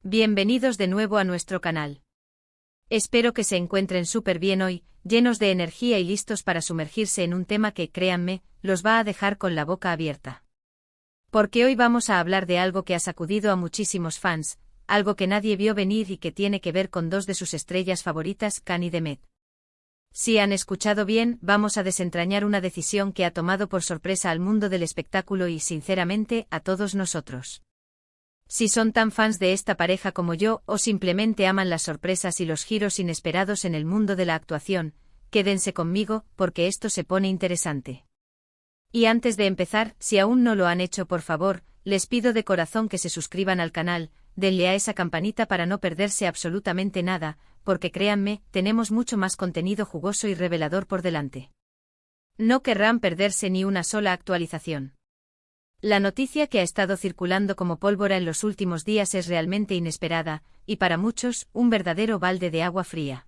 Bienvenidos de nuevo a nuestro canal. Espero que se encuentren súper bien hoy, llenos de energía y listos para sumergirse en un tema que, créanme, los va a dejar con la boca abierta. Porque hoy vamos a hablar de algo que ha sacudido a muchísimos fans, algo que nadie vio venir y que tiene que ver con dos de sus estrellas favoritas, Khan y Demet. Si han escuchado bien, vamos a desentrañar una decisión que ha tomado por sorpresa al mundo del espectáculo y, sinceramente, a todos nosotros. Si son tan fans de esta pareja como yo, o simplemente aman las sorpresas y los giros inesperados en el mundo de la actuación, quédense conmigo, porque esto se pone interesante. Y antes de empezar, si aún no lo han hecho, por favor, les pido de corazón que se suscriban al canal, denle a esa campanita para no perderse absolutamente nada, porque créanme, tenemos mucho más contenido jugoso y revelador por delante. No querrán perderse ni una sola actualización. La noticia que ha estado circulando como pólvora en los últimos días es realmente inesperada, y para muchos, un verdadero balde de agua fría.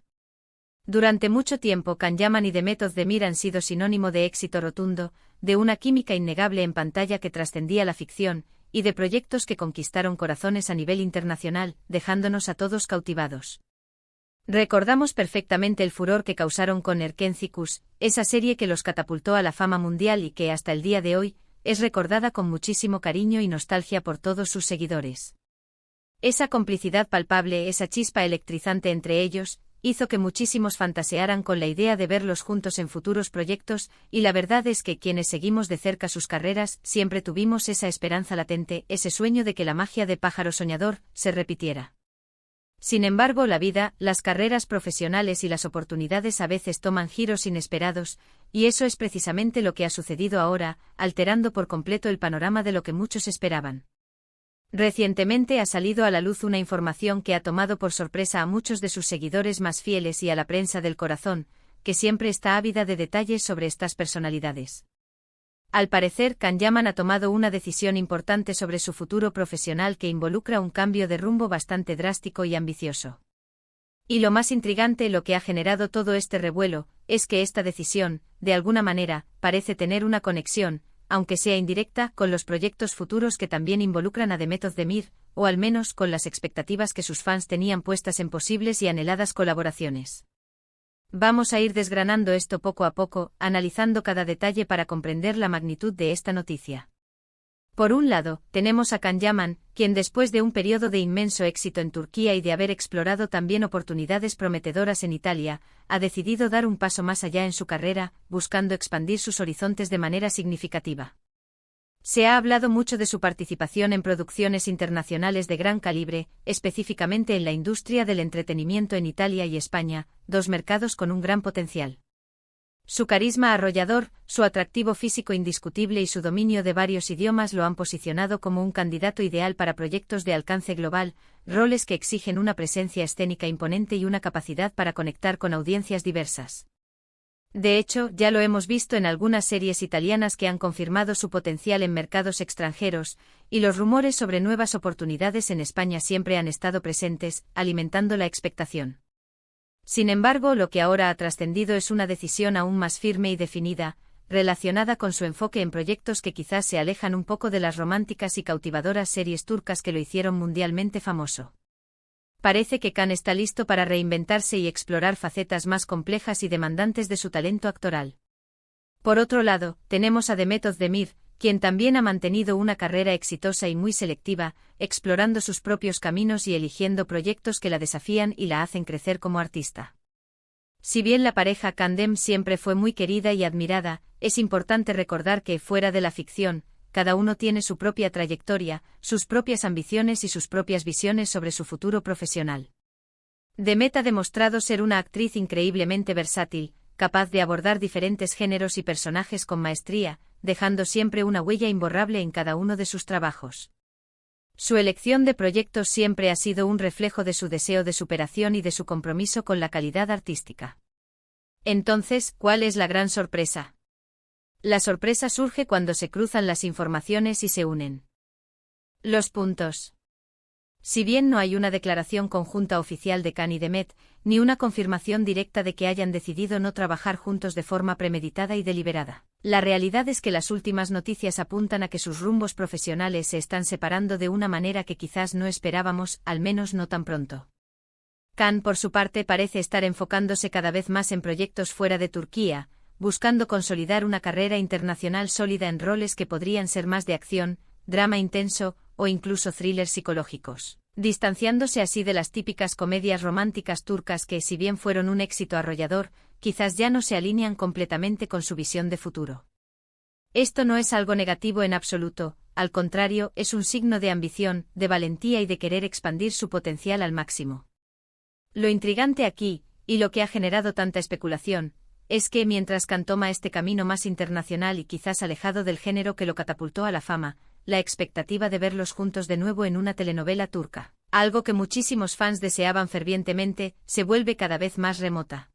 Durante mucho tiempo Can Yaman y Demet Özdemir han sido sinónimo de éxito rotundo, de una química innegable en pantalla que trascendía la ficción, y de proyectos que conquistaron corazones a nivel internacional, dejándonos a todos cautivados. Recordamos perfectamente el furor que causaron con Erken Cikus, esa serie que los catapultó a la fama mundial y que hasta el día de hoy, es recordada con muchísimo cariño y nostalgia por todos sus seguidores. Esa complicidad palpable, esa chispa electrizante entre ellos, hizo que muchísimos fantasearan con la idea de verlos juntos en futuros proyectos, y la verdad es que quienes seguimos de cerca sus carreras, siempre tuvimos esa esperanza latente, ese sueño de que la magia de Pájaro Soñador se repitiera. Sin embargo, la vida, las carreras profesionales y las oportunidades a veces toman giros inesperados, y eso es precisamente lo que ha sucedido ahora, alterando por completo el panorama de lo que muchos esperaban. Recientemente ha salido a la luz una información que ha tomado por sorpresa a muchos de sus seguidores más fieles y a la prensa del corazón, que siempre está ávida de detalles sobre estas personalidades. Al parecer, Can Yaman ha tomado una decisión importante sobre su futuro profesional que involucra un cambio de rumbo bastante drástico y ambicioso. Y lo más intrigante, lo que ha generado todo este revuelo, es que esta decisión, de alguna manera, parece tener una conexión, aunque sea indirecta, con los proyectos futuros que también involucran a Demet Özdemir, o al menos con las expectativas que sus fans tenían puestas en posibles y anheladas colaboraciones. Vamos a ir desgranando esto poco a poco, analizando cada detalle para comprender la magnitud de esta noticia. Por un lado, tenemos a Can Yaman, quien después de un periodo de inmenso éxito en Turquía y de haber explorado también oportunidades prometedoras en Italia, ha decidido dar un paso más allá en su carrera, buscando expandir sus horizontes de manera significativa. Se ha hablado mucho de su participación en producciones internacionales de gran calibre, específicamente en la industria del entretenimiento en Italia y España, dos mercados con un gran potencial. Su carisma arrollador, su atractivo físico indiscutible y su dominio de varios idiomas lo han posicionado como un candidato ideal para proyectos de alcance global, roles que exigen una presencia escénica imponente y una capacidad para conectar con audiencias diversas. De hecho, ya lo hemos visto en algunas series italianas que han confirmado su potencial en mercados extranjeros, y los rumores sobre nuevas oportunidades en España siempre han estado presentes, alimentando la expectación. Sin embargo, lo que ahora ha trascendido es una decisión aún más firme y definida, relacionada con su enfoque en proyectos que quizás se alejan un poco de las románticas y cautivadoras series turcas que lo hicieron mundialmente famoso. Parece que Can está listo para reinventarse y explorar facetas más complejas y demandantes de su talento actoral. Por otro lado, tenemos a Demet Özdemir, quien también ha mantenido una carrera exitosa y muy selectiva, explorando sus propios caminos y eligiendo proyectos que la desafían y la hacen crecer como artista. Si bien la pareja Can-Dem siempre fue muy querida y admirada, es importante recordar que, fuera de la ficción, cada uno tiene su propia trayectoria, sus propias ambiciones y sus propias visiones sobre su futuro profesional. Demet ha demostrado ser una actriz increíblemente versátil, capaz de abordar diferentes géneros y personajes con maestría, dejando siempre una huella imborrable en cada uno de sus trabajos. Su elección de proyectos siempre ha sido un reflejo de su deseo de superación y de su compromiso con la calidad artística. Entonces, ¿cuál es la gran sorpresa? La sorpresa surge cuando se cruzan las informaciones y se unen los puntos. Si bien no hay una declaración conjunta oficial de Can y Demet, ni una confirmación directa de que hayan decidido no trabajar juntos de forma premeditada y deliberada, La realidad es que las últimas noticias apuntan a que sus rumbos profesionales se están separando de una manera que quizás no esperábamos, al menos no tan pronto. Can, por su parte, parece estar enfocándose cada vez más en proyectos fuera de Turquía, buscando consolidar una carrera internacional sólida en roles que podrían ser más de acción, drama intenso o incluso thrillers psicológicos, distanciándose así de las típicas comedias románticas turcas que, si bien fueron un éxito arrollador, quizás ya no se alinean completamente con su visión de futuro. Esto no es algo negativo en absoluto, al contrario, es un signo de ambición, de valentía y de querer expandir su potencial al máximo. Lo intrigante aquí, y lo que ha generado tanta especulación, es que mientras Can toma este camino más internacional y quizás alejado del género que lo catapultó a la fama, la expectativa de verlos juntos de nuevo en una telenovela turca, algo que muchísimos fans deseaban fervientemente, se vuelve cada vez más remota.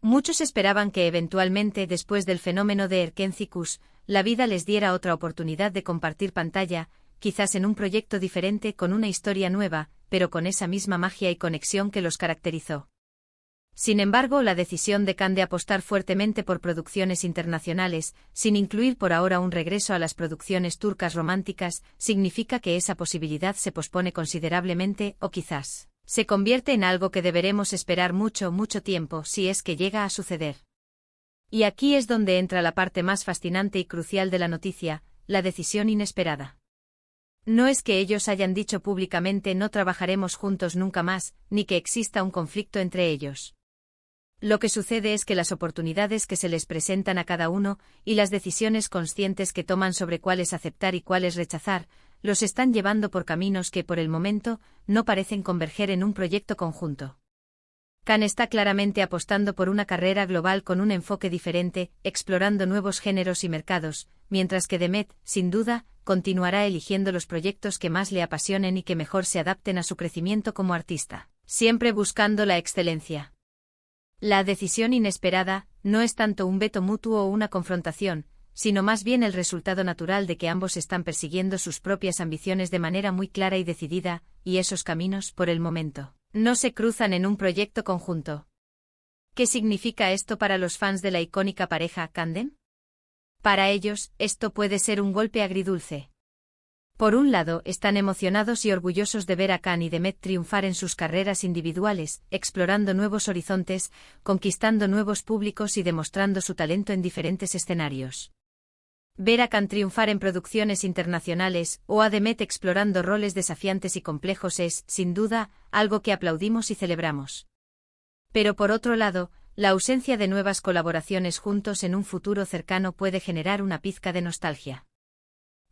Muchos esperaban que eventualmente, después del fenómeno de Erkencikus, la vida les diera otra oportunidad de compartir pantalla, quizás en un proyecto diferente con una historia nueva, pero con esa misma magia y conexión que los caracterizó. Sin embargo, la decisión de Can de apostar fuertemente por producciones internacionales, sin incluir por ahora un regreso a las producciones turcas románticas, significa que esa posibilidad se pospone considerablemente, o quizás se convierte en algo que deberemos esperar mucho tiempo si es que llega a suceder. Y aquí es donde entra la parte más fascinante y crucial de la noticia, la decisión inesperada. No es que ellos hayan dicho públicamente no trabajaremos juntos nunca más, ni que exista un conflicto entre ellos. Lo que sucede es que las oportunidades que se les presentan a cada uno, y las decisiones conscientes que toman sobre cuáles aceptar y cuáles rechazar, los están llevando por caminos que por el momento no parecen converger en un proyecto conjunto. Can está claramente apostando por una carrera global con un enfoque diferente, explorando nuevos géneros y mercados, mientras que Demet, sin duda, continuará eligiendo los proyectos que más le apasionen y que mejor se adapten a su crecimiento como artista, siempre buscando la excelencia. La decisión inesperada no es tanto un veto mutuo o una confrontación, sino más bien el resultado natural de que ambos están persiguiendo sus propias ambiciones de manera muy clara y decidida, y esos caminos, por el momento, no se cruzan en un proyecto conjunto. ¿Qué significa esto para los fans de la icónica pareja Candem? Para ellos, esto puede ser un golpe agridulce. Por un lado, están emocionados y orgullosos de ver a Can y Demet triunfar en sus carreras individuales, explorando nuevos horizontes, conquistando nuevos públicos y demostrando su talento en diferentes escenarios. Ver a Can triunfar en producciones internacionales, o a Demet explorando roles desafiantes y complejos es, sin duda, algo que aplaudimos y celebramos. Pero por otro lado, la ausencia de nuevas colaboraciones juntos en un futuro cercano puede generar una pizca de nostalgia.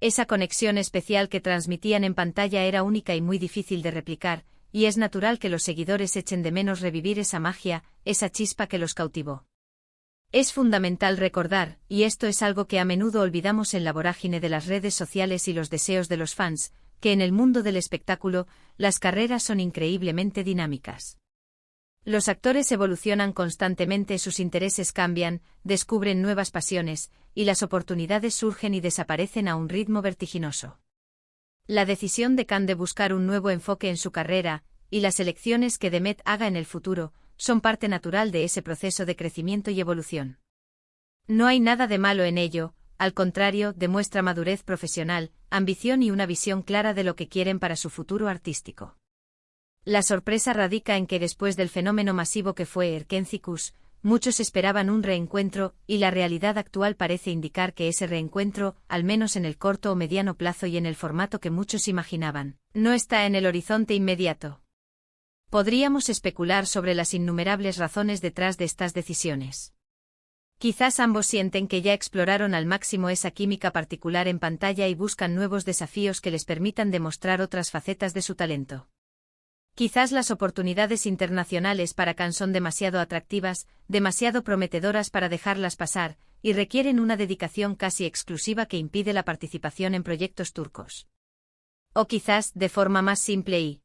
Esa conexión especial que transmitían en pantalla era única y muy difícil de replicar, y es natural que los seguidores echen de menos revivir esa magia, esa chispa que los cautivó. Es fundamental recordar, y esto es algo que a menudo olvidamos en la vorágine de las redes sociales y los deseos de los fans, que en el mundo del espectáculo, las carreras son increíblemente dinámicas. Los actores evolucionan constantemente, sus intereses cambian, descubren nuevas pasiones, y las oportunidades surgen y desaparecen a un ritmo vertiginoso. La decisión de Can de buscar un nuevo enfoque en su carrera, y las elecciones que Demet haga en el futuro, son parte natural de ese proceso de crecimiento y evolución. No hay nada de malo en ello, al contrario, demuestra madurez profesional, ambición y una visión clara de lo que quieren para su futuro artístico. La sorpresa radica en que después del fenómeno masivo que fue Erkencikus, muchos esperaban un reencuentro, y la realidad actual parece indicar que ese reencuentro, al menos en el corto o mediano plazo y en el formato que muchos imaginaban, no está en el horizonte inmediato. Podríamos especular sobre las innumerables razones detrás de estas decisiones. Quizás ambos sienten que ya exploraron al máximo esa química particular en pantalla y buscan nuevos desafíos que les permitan demostrar otras facetas de su talento. Quizás las oportunidades internacionales para Can son demasiado atractivas, demasiado prometedoras para dejarlas pasar, y requieren una dedicación casi exclusiva que impide la participación en proyectos turcos. O quizás, de forma más simple y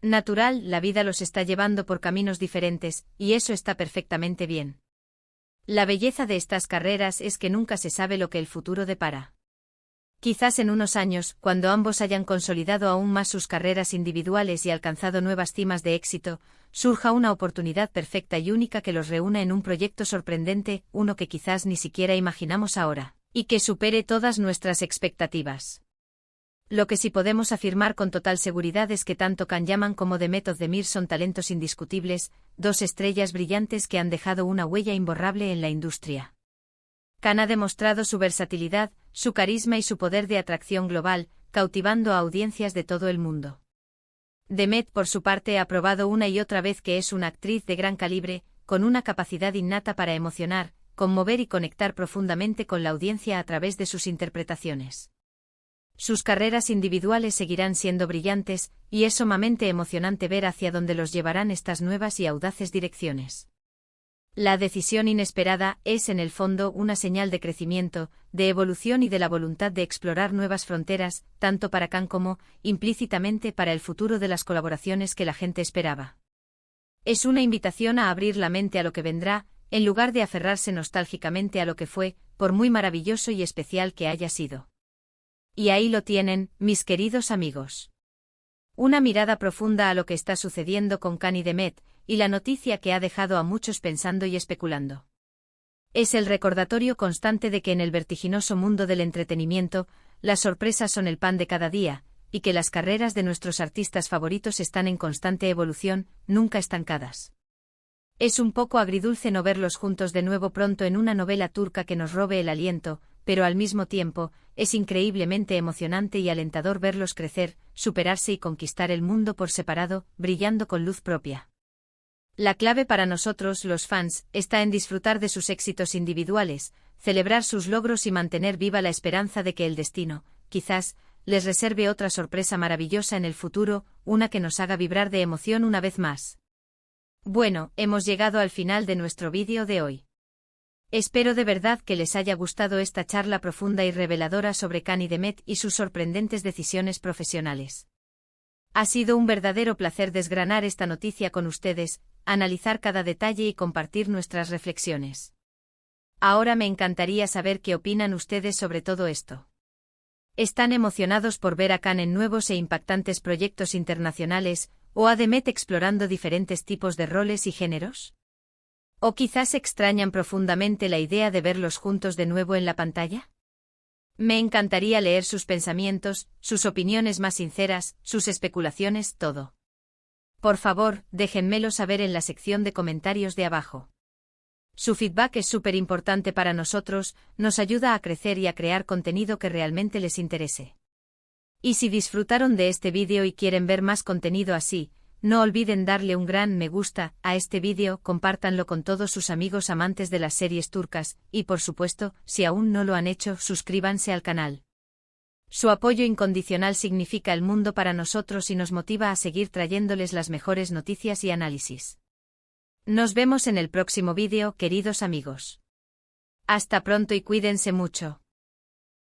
natural, la vida los está llevando por caminos diferentes, y eso está perfectamente bien. La belleza de estas carreras es que nunca se sabe lo que el futuro depara. Quizás en unos años, cuando ambos hayan consolidado aún más sus carreras individuales y alcanzado nuevas cimas de éxito, surja una oportunidad perfecta y única que los reúna en un proyecto sorprendente, uno que quizás ni siquiera imaginamos ahora, y que supere todas nuestras expectativas. Lo que sí podemos afirmar con total seguridad es que tanto Can Yaman como Demet Özdemir son talentos indiscutibles, dos estrellas brillantes que han dejado una huella imborrable en la industria. Can ha demostrado su versatilidad, su carisma y su poder de atracción global, cautivando a audiencias de todo el mundo. Demet, por su parte, ha probado una y otra vez que es una actriz de gran calibre, con una capacidad innata para emocionar, conmover y conectar profundamente con la audiencia a través de sus interpretaciones. Sus carreras individuales seguirán siendo brillantes, y es sumamente emocionante ver hacia dónde los llevarán estas nuevas y audaces direcciones. La decisión inesperada es, en el fondo, una señal de crecimiento, de evolución y de la voluntad de explorar nuevas fronteras, tanto para Can como, implícitamente, para el futuro de las colaboraciones que la gente esperaba. Es una invitación a abrir la mente a lo que vendrá, en lugar de aferrarse nostálgicamente a lo que fue, por muy maravilloso y especial que haya sido. Y ahí lo tienen, mis queridos amigos. Una mirada profunda a lo que está sucediendo con Can y Demet, y la noticia que ha dejado a muchos pensando y especulando. Es el recordatorio constante de que en el vertiginoso mundo del entretenimiento, las sorpresas son el pan de cada día, y que las carreras de nuestros artistas favoritos están en constante evolución, nunca estancadas. Es un poco agridulce no verlos juntos de nuevo pronto en una novela turca que nos robe el aliento, pero al mismo tiempo, es increíblemente emocionante y alentador verlos crecer, superarse y conquistar el mundo por separado, brillando con luz propia. La clave para nosotros, los fans, está en disfrutar de sus éxitos individuales, celebrar sus logros y mantener viva la esperanza de que el destino, quizás, les reserve otra sorpresa maravillosa en el futuro, una que nos haga vibrar de emoción una vez más. Bueno, hemos llegado al final de nuestro vídeo de hoy. Espero de verdad que les haya gustado esta charla profunda y reveladora sobre Can y Demet y sus sorprendentes decisiones profesionales. Ha sido un verdadero placer desgranar esta noticia con ustedes, analizar cada detalle y compartir nuestras reflexiones. Ahora me encantaría saber qué opinan ustedes sobre todo esto. ¿Están emocionados por ver a Can en nuevos e impactantes proyectos internacionales, o a Demet explorando diferentes tipos de roles y géneros? ¿O quizás extrañan profundamente la idea de verlos juntos de nuevo en la pantalla? Me encantaría leer sus pensamientos, sus opiniones más sinceras, sus especulaciones, todo. Por favor, déjenmelo saber en la sección de comentarios de abajo. Su feedback es súper importante para nosotros, nos ayuda a crecer y a crear contenido que realmente les interese. Y si disfrutaron de este vídeo y quieren ver más contenido así, no olviden darle un gran me gusta a este vídeo, compártanlo con todos sus amigos amantes de las series turcas, y por supuesto, si aún no lo han hecho, suscríbanse al canal. Su apoyo incondicional significa el mundo para nosotros y nos motiva a seguir trayéndoles las mejores noticias y análisis. Nos vemos en el próximo vídeo, queridos amigos. Hasta pronto y cuídense mucho.